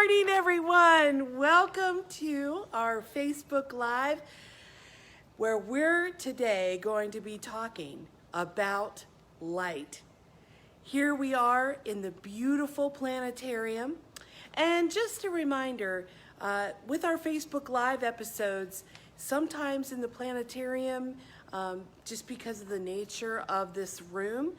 morning, everyone. Welcome to our Facebook Live, where we're today going to be talking about light. Here we are in the beautiful planetarium. And just a reminder, with our Facebook Live episodes, sometimes in the planetarium, just because of the nature of this room,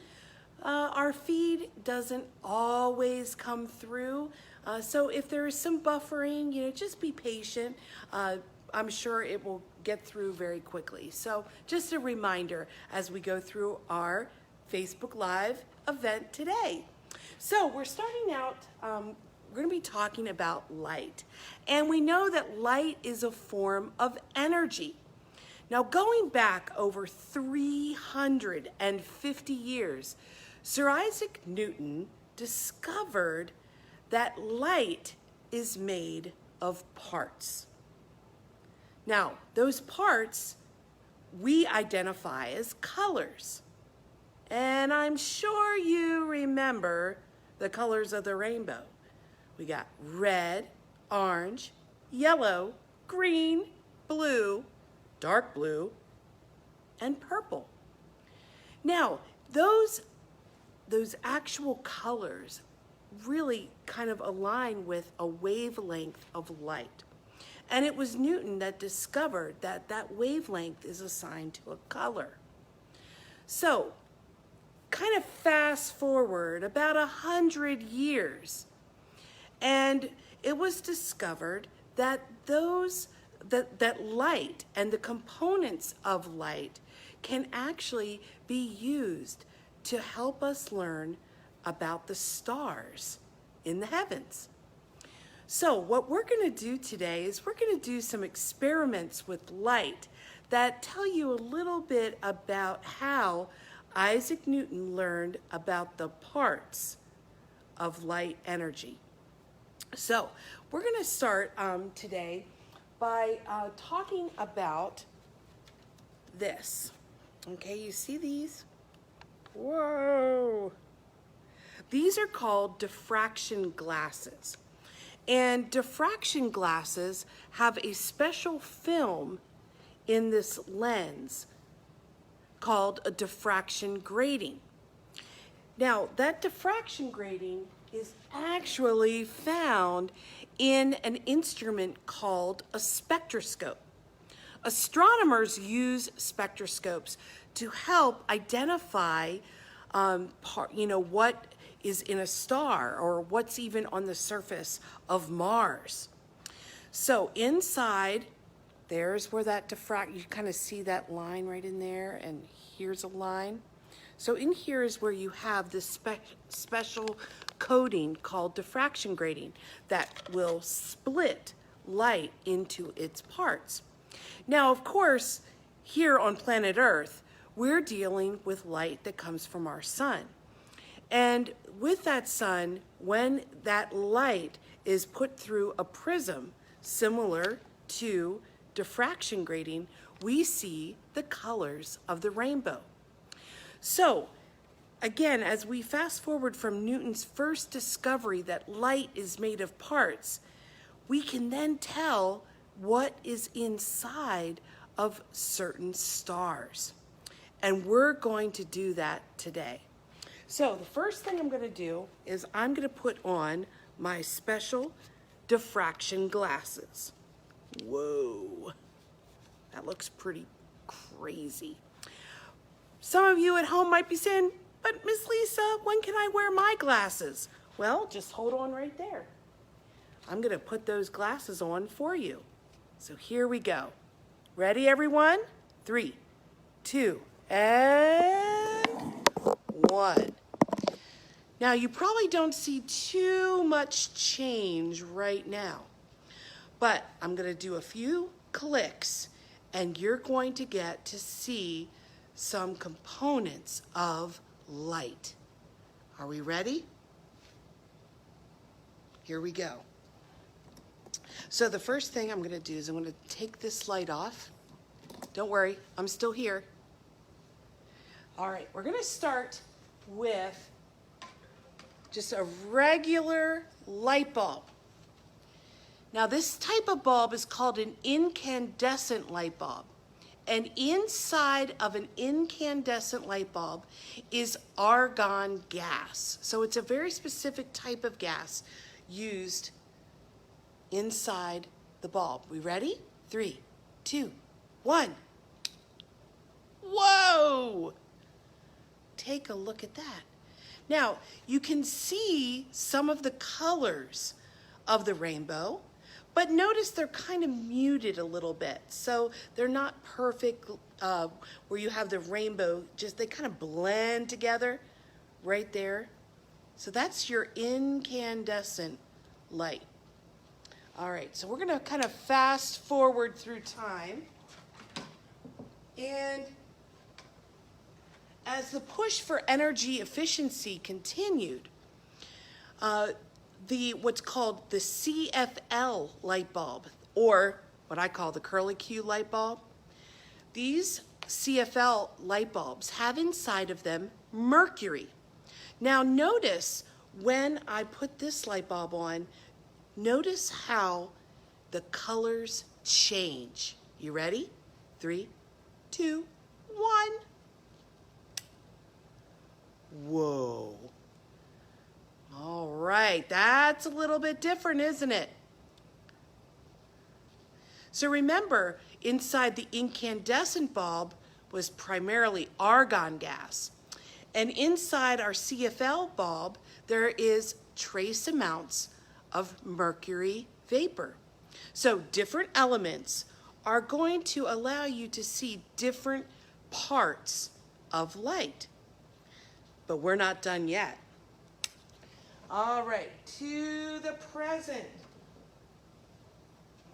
our feed doesn't always come through. So if there is some buffering, just be patient. I'm sure it will get through very quickly. So just a reminder as we go through our Facebook Live event today. So we're starting out, we're going to be talking about light. And we know that light is a form of energy. Now, going back over 350 years, Sir Isaac Newton discovered that light is made of parts. Now, those parts we identify as colors. And I'm sure you remember the colors of the rainbow. We got red, orange, yellow, green, blue, dark blue, and purple. Now, those actual colors really kind of align with a wavelength of light. And it was Newton that discovered that that wavelength is assigned to a color. So, kind of fast forward about 100 years, and it was discovered that that light and the components of light can actually be used to help us learn about the stars in the heavens. So what we're going to do today is we're going to do some experiments with light that tell you a little bit about how Isaac Newton learned about the parts of light energy. So we're going to start today by talking about this. Okay, you see these? Whoa! These are called diffraction glasses. And diffraction glasses have a special film in this lens called a diffraction grating. Now, that diffraction grating is actually found in an instrument called a spectroscope. Astronomers use spectroscopes to help identify what is in a star or what's even on the surface of Mars. So inside, there's where that you kind of see that line right in there, and here's a line. So in here is where you have this special coating called diffraction grating that will split light into its parts. Now, of course, here on planet Earth, we're dealing with light that comes from our sun. And with that sun, when that light is put through a prism similar to diffraction grating, we see the colors of the rainbow. So, again, as we fast forward from Newton's first discovery that light is made of parts, we can then tell what is inside of certain stars. And we're going to do that today. So the first thing I'm going to do is I'm going to put on my special diffraction glasses. Whoa, that looks pretty crazy. Some of you at home might be saying, but Miss Lisa, when can I wear my glasses? Well, just hold on right there. I'm going to put those glasses on for you. So here we go. Ready, everyone? 3, 2, and 1. Now, you probably don't see too much change right now, but I'm going to do a few clicks, and you're going to get to see some components of light. Are we ready? Here we go. So the first thing I'm going to do is I'm going to take this light off. Don't worry, I'm still here. All right, we're going to start with just a regular light bulb. Now this type of bulb is called an incandescent light bulb. And inside of an incandescent light bulb is argon gas. So it's a very specific type of gas used inside the bulb. We ready? 3, 2, 1. Whoa! Take a look at that. Now, you can see some of the colors of the rainbow, but notice they're kind of muted a little bit. So they're not perfect where you have the rainbow, just they kind of blend together right there. So that's your incandescent light. All right, so we're gonna kind of fast forward through time. And as the push for energy efficiency continued, what's called the CFL light bulb, or what I call the curlicue light bulb. These CFL light bulbs have inside of them mercury. Now notice when I put this light bulb on, notice how the colors change. You ready? 3, 2, 1. Whoa. All right, that's a little bit different, isn't it? So remember, inside the incandescent bulb was primarily argon gas. And inside our CFL bulb, there is trace amounts of mercury vapor. So different elements are going to allow you to see different parts of light. But we're not done yet. All right, to the present.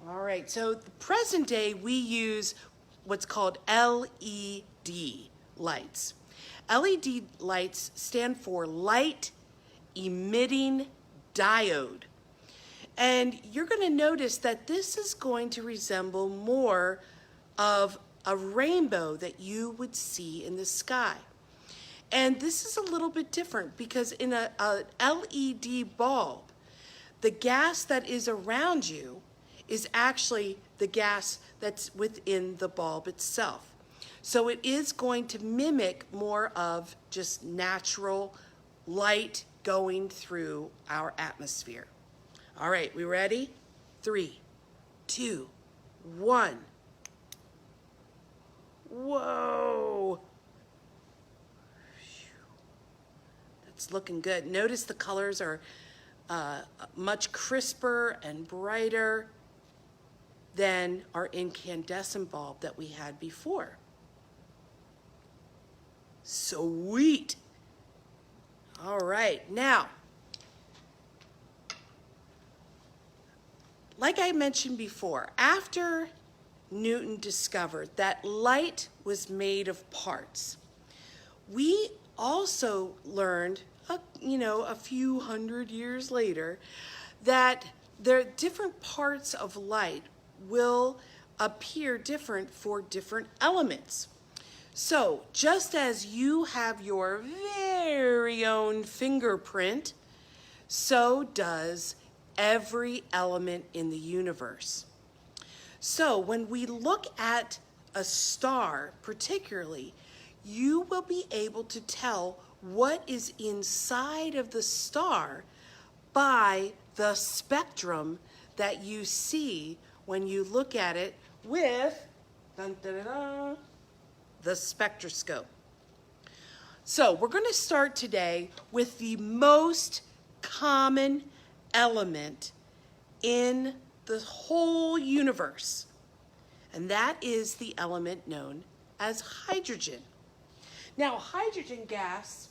All right, so the present day we use what's called LED lights. LED lights stand for light emitting diode. And you're going to notice that this is going to resemble more of a rainbow that you would see in the sky. And this is a little bit different because in a LED bulb, the gas that is around you is actually the gas that's within the bulb itself. So it is going to mimic more of just natural light going through our atmosphere. All right, we ready? 3, 2, 1. Whoa. It's looking good. Notice the colors are much crisper and brighter than our incandescent bulb that we had before. Sweet. All right, now, like I mentioned before, after Newton discovered that light was made of parts, we also learned, a few hundred years later, that there different parts of light will appear different for different elements. So just as you have your very own fingerprint, so does every element in the universe. So when we look at a star particularly, you will be able to tell what is inside of the star by the spectrum that you see when you look at it with the spectroscope. So we're going to start today with the most common element in the whole universe, and that is the element known as hydrogen. Now, hydrogen gas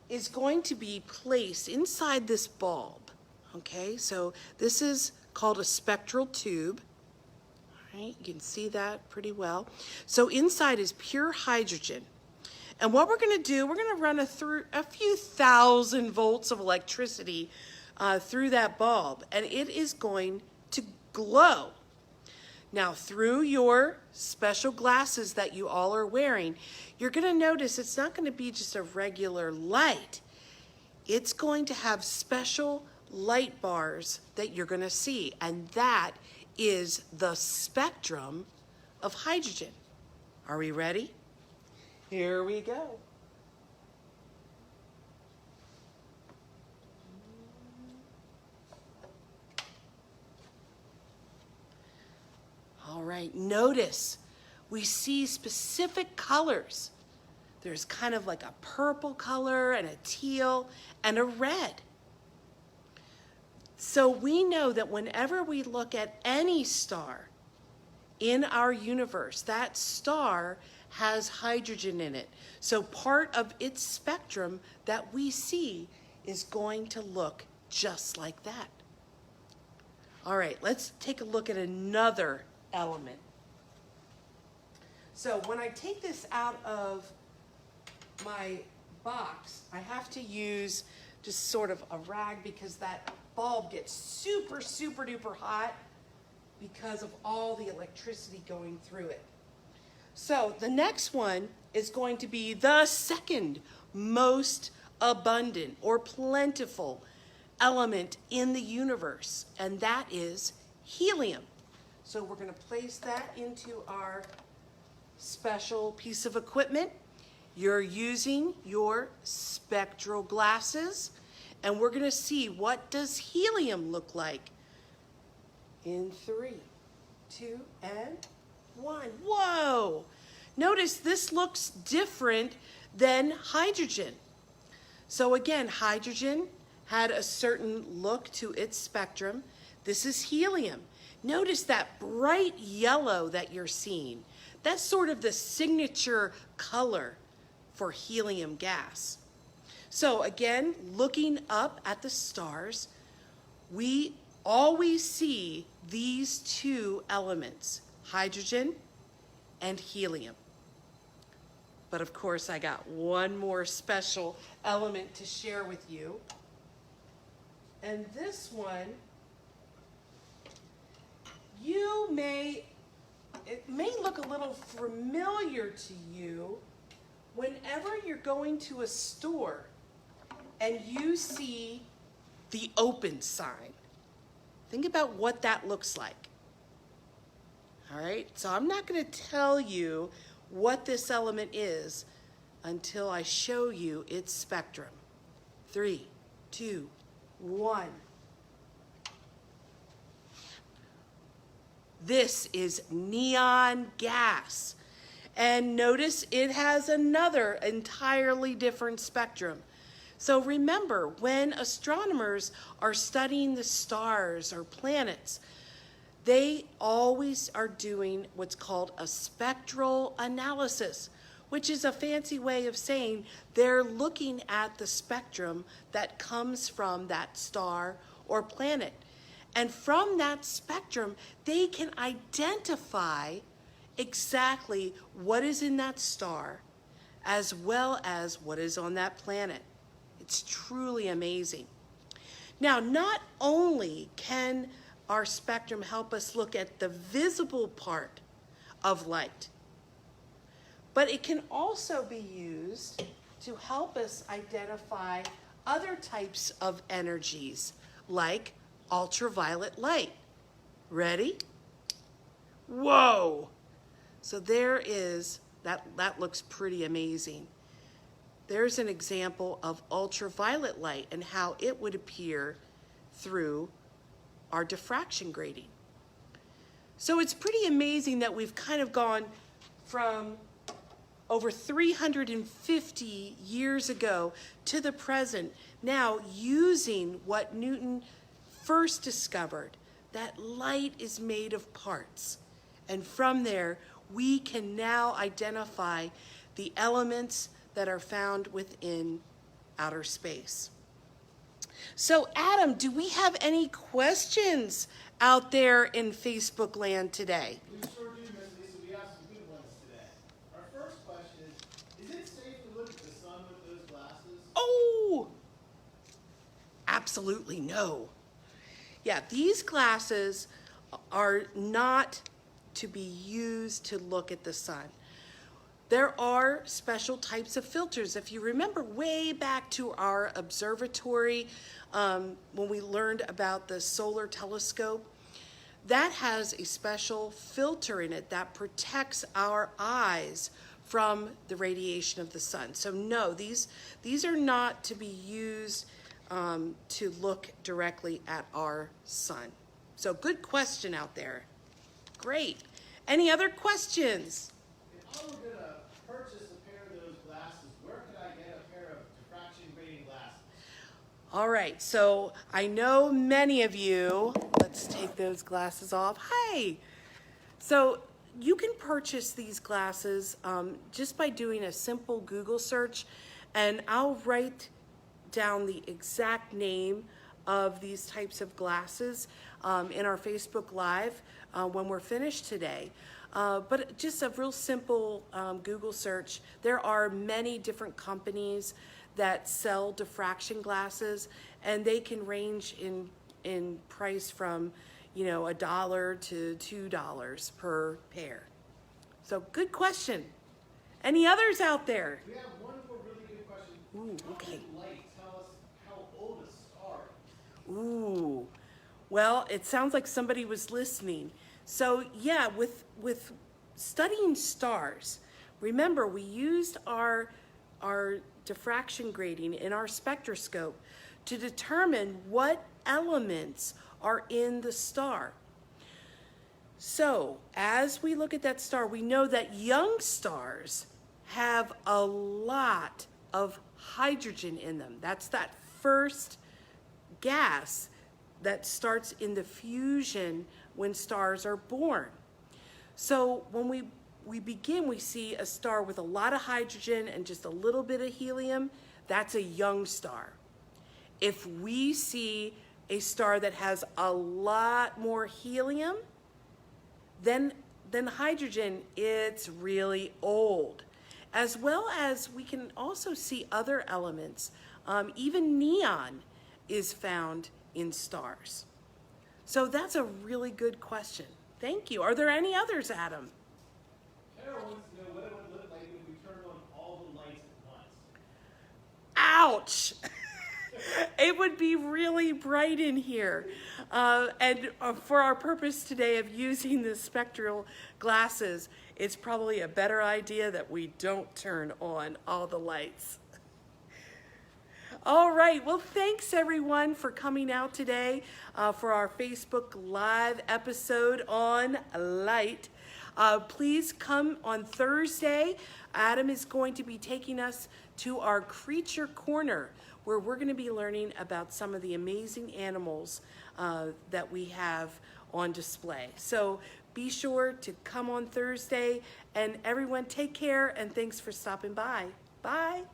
is going to be placed inside this bulb, okay? So this is called a spectral tube, all right? You can see that pretty well. So inside is pure hydrogen. And what we're gonna do, we're gonna run a few thousand volts of electricity through that bulb, and it is going to glow. Now, through your special glasses that you all are wearing, you're going to notice it's not going to be just a regular light. It's going to have special light bars that you're going to see, and that is the spectrum of hydrogen. Are we ready? Here we go. All right, notice we see specific colors. There's kind of like a purple color and a teal and a red. So we know that whenever we look at any star in our universe, that star has hydrogen in it. So part of its spectrum that we see is going to look just like that. All right, let's take a look at another element. So when I take this out of my box, I have to use just sort of a rag because that bulb gets super, super duper hot because of all the electricity going through it. So the next one is going to be the second most abundant or plentiful element in the universe, and that is helium. So we're going to place that into our special piece of equipment. You're using your spectral glasses, and we're going to see what does helium look like in 3, 2, and 1. Whoa! Notice this looks different than hydrogen. So again, hydrogen had a certain look to its spectrum. This is helium. Notice that bright yellow that you're seeing. That's sort of the signature color for helium gas. So again, looking up at the stars, we always see these two elements, hydrogen and helium. But of course, I got one more special element to share with you. And this one, it may look a little familiar to you whenever you're going to a store and you see the open sign. Think about what that looks like. All right, so I'm not going to tell you what this element is until I show you its spectrum. 3, 2, 1. This is neon gas. And notice it has another entirely different spectrum. So remember, when astronomers are studying the stars or planets, they always are doing what's called a spectral analysis, which is a fancy way of saying they're looking at the spectrum that comes from that star or planet. And from that spectrum, they can identify exactly what is in that star as well as what is on that planet. It's truly amazing. Now, not only can our spectrum help us look at the visible part of light, but it can also be used to help us identify other types of energies like ultraviolet light. Ready? Whoa! So there is, that looks pretty amazing. There's an example of ultraviolet light and how it would appear through our diffraction grating. So it's pretty amazing that we've kind of gone from over 350 years ago to the present, now using what Newton first discovered, that light is made of parts. And from there, we can now identify the elements that are found within outer space. So Adam, do we have any questions out there in Facebook land today? We sure do, Miss Lisa. We have some good ones today. Our first question is it safe to look at the sun with those glasses? Oh, absolutely no. Yeah, these glasses are not to be used to look at the sun. There are special types of filters. If you remember way back to our observatory, when we learned about the solar telescope, that has a special filter in it that protects our eyes from the radiation of the sun. So no, these are not to be used to look directly at our sun. So good question out there. Great. Any other questions? If I were going to purchase a pair of those glasses, where could I get a pair of diffraction grading glasses? All right, so I know many of you, let's take those glasses off. Hi. So you can purchase these glasses just by doing a simple Google search, and I'll write down the exact name of these types of glasses in our Facebook Live when we're finished today. But just a real simple Google search. There are many different companies that sell diffraction glasses, and they can range in price from, you know, $1 to $2 per pair. So good question. Any others out there? We have one more really good question. Ooh, okay. How does light tell us how old a star is? Ooh, well, it sounds like somebody was listening. So yeah, with studying stars, remember we used our diffraction grating in our spectroscope to determine what elements are in the star. So as we look at that star, we know that young stars have a lot of hydrogen in them. That's that first gas that starts in the fusion when stars are born. So when we begin, we see a star with a lot of hydrogen and just a little bit of helium. That's a young star. If we see a star that has a lot more helium than hydrogen, it's really old. As well as we can also see other elements. Even neon is found in stars. So that's a really good question. Thank you. Are there any others, Adam? Carol wants to know what it would look like if we turned on all the lights at once. Ouch! It would be really bright in here. And for our purpose today of using the spectral glasses, it's probably a better idea that we don't turn on all the lights. All right, well, thanks everyone for coming out today for our Facebook Live episode on light. Please come on Thursday. Adam is going to be taking us to our Creature Corner, where we're going to be learning about some of the amazing animals that we have on display. So be sure to come on Thursday, and everyone take care, and thanks for stopping by. Bye.